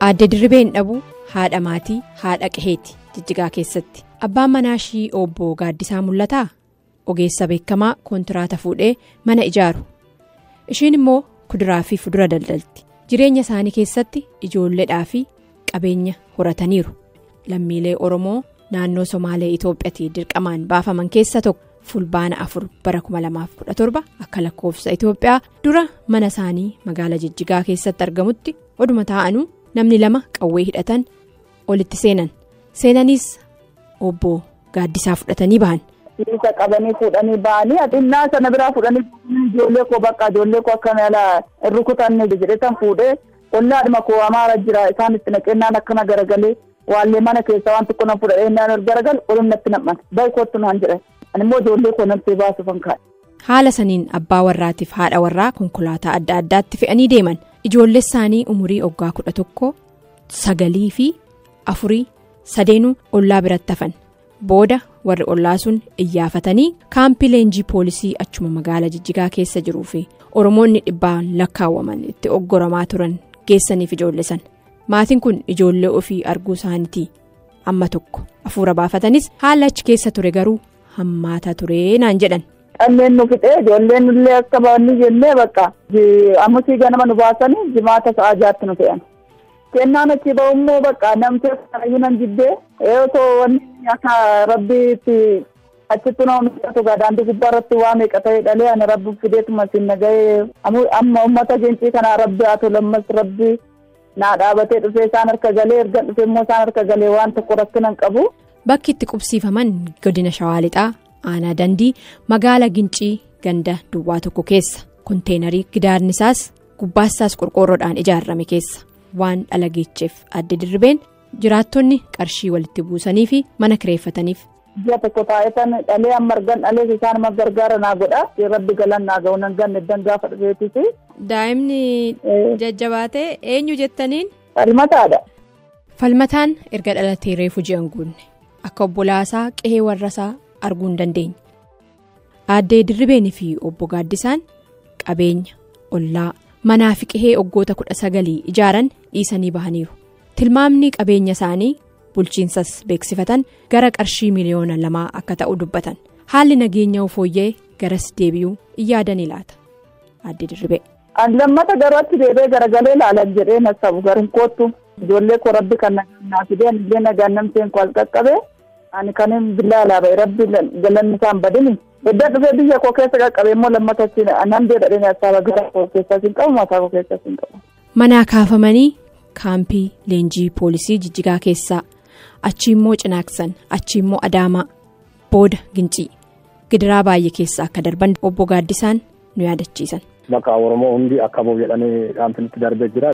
Aadde Dirribeen Dhabuu haadha maatii haadha qaheeti Jijjigaa keessatti. Abbaan manaa ishii obbo Gaaddisaa Mul'ataa ogeessa beekamaa kontiraata fuudhee mana ijaaru. Ishiin immoo kuduraa fi fudura daldalti. Jireenya isaanii keessatti ijoolleedhaa fi qabeenya horataniiru. Lammiilee Oromoo naannoo Somaalee Itoophiyaatti dirqamaan baafaman keessa tokko fulbaana 4 bara 2017 akka lakkoofsa Itoophiyaa dura mana isaanii magaalaa Jijjigaa keessatti argamutti oduma taa'anuu namni 2 qawwee hidhatan olitti seenanis obbo Gaaddisaa fudhatanii bahan. Isa qabanii fuudhanii ba'anii xinnaa sana biraa fuudhanii ijoollee koo bakka ijoollee koo akka mala rukutanne jedhetan fuudhee ollaadhuma koo amaara jira isaan itti naqennaan akkana garagalee waallee mana keessa waan tokko na fuudhee naan garagal olumnatti nam'an baay'ootti naan jedhan animmoo ijoollee koo namtee baasuufan kaa'e. Haala saniin abbaa warraatiif haadha warraa konkolaataa adda addaatti fe'anii deeman. Ijoollee isaanii umurii waggaa 11, 9 fi 4 sadeenuu ollaa biratti hafan. Booda warri ollaa sun iyyafatanii kaampii leenjii poolisii achuma magaalaa Jijjigaa keessa jiruu fi Oromoonni dhibbaan lakkaawwaman itti oggoramaa turan geessaniif ijoollee san. Maatiin kun ijoollee ofii arguu isaaniitii amma tokko hafuura baafatanis haala achi keessa ture garuu hammaata ture naan jedhan. Dhanneen nu fixee ijoolleen illee akka baanni jennee bakka ammusii ganama nu baasanii jimaata sa'a 6tti nu fe'an. Kennaan achi ba'ummoo bakka namtee kanayyuu nan jibbee eeyotoo wanni akka rabbiitti achitti nama miidhatu daandii gubbaa irratti waa meeqa ta'e dhalee ani rabbi fideetuma siin nagahee amma uummata jeencii kanaa rabbi haa tolu ammas rabbi naa dhaabatee dhufee isaan harka galee erga dhufee immoo isaan harka galee waan tokko rakkinan qabu. Bakki itti qubsiifaman godina Shawaa Lixaa aanaa Dandii magaala Gincii ganda duwwaa tokko keessa konteenarii gidaarni isaas gubbaasaas qorqoorroodhaan ijaarame keessa. Waan dhalageecheef Aadde Dirribeen jiraattonni qarshii walitti buusanii fi mana kireeffataniif. Ji'a tokko taa'etan dhalee amma argan dhalee isaan amma gargaara naa godha rabbi galan naa ga'u nan ganne dan gaafa dhufeetiti. Daa'imni jajjabaatee eenyu jettaniin? Falmataadha. Falmataan erga dhalatee reefu ji'an guunne akka obbolaasaa qe'ee warrasaa arguu hin dandeenye. Aadde Dirribeenii fi obbo Gaaddisaan qabeenya ollaa. Manaa fi qe'ee waggoota 19 ijaaran dhiisanii bahaniiru. Tilmaamni qabeenya isaanii bulchiinsas beeksifatan gara qarshii miliyoona 2 akka ta'u dubbatan. Haalli nageenya fooyyee garas deebi'uu in yaadanii laata? Aadde Dirribee. An lammata garatti deebee garagalee ilaalan jedhee na sabu garin koottu ijoollee koo rabbi kan nagaa fideen illee nagaan namteen koo alqaqqabee ani kanin billaa alaaba'e rabbi galanni isaan badini. Edda dhufee biyya koo keessa qaqqabee immoo lammata nan deedhadheen asxaaba gara koo keessaa siin qabu mataa koo keessaa siin qabu. Manaa kaafamanii kaampii leenjii poolisii Jijjigaa keessaa achi immoo Cinaaksan achi immoo Adaamaa booda Gincii gidiraa baay'ee keessa akka darban obbo Gaaddisaan nu yaadachiisan. Bakka Oromoo hundi akka ba'u jedhanii dhaamsinitti darbee jira.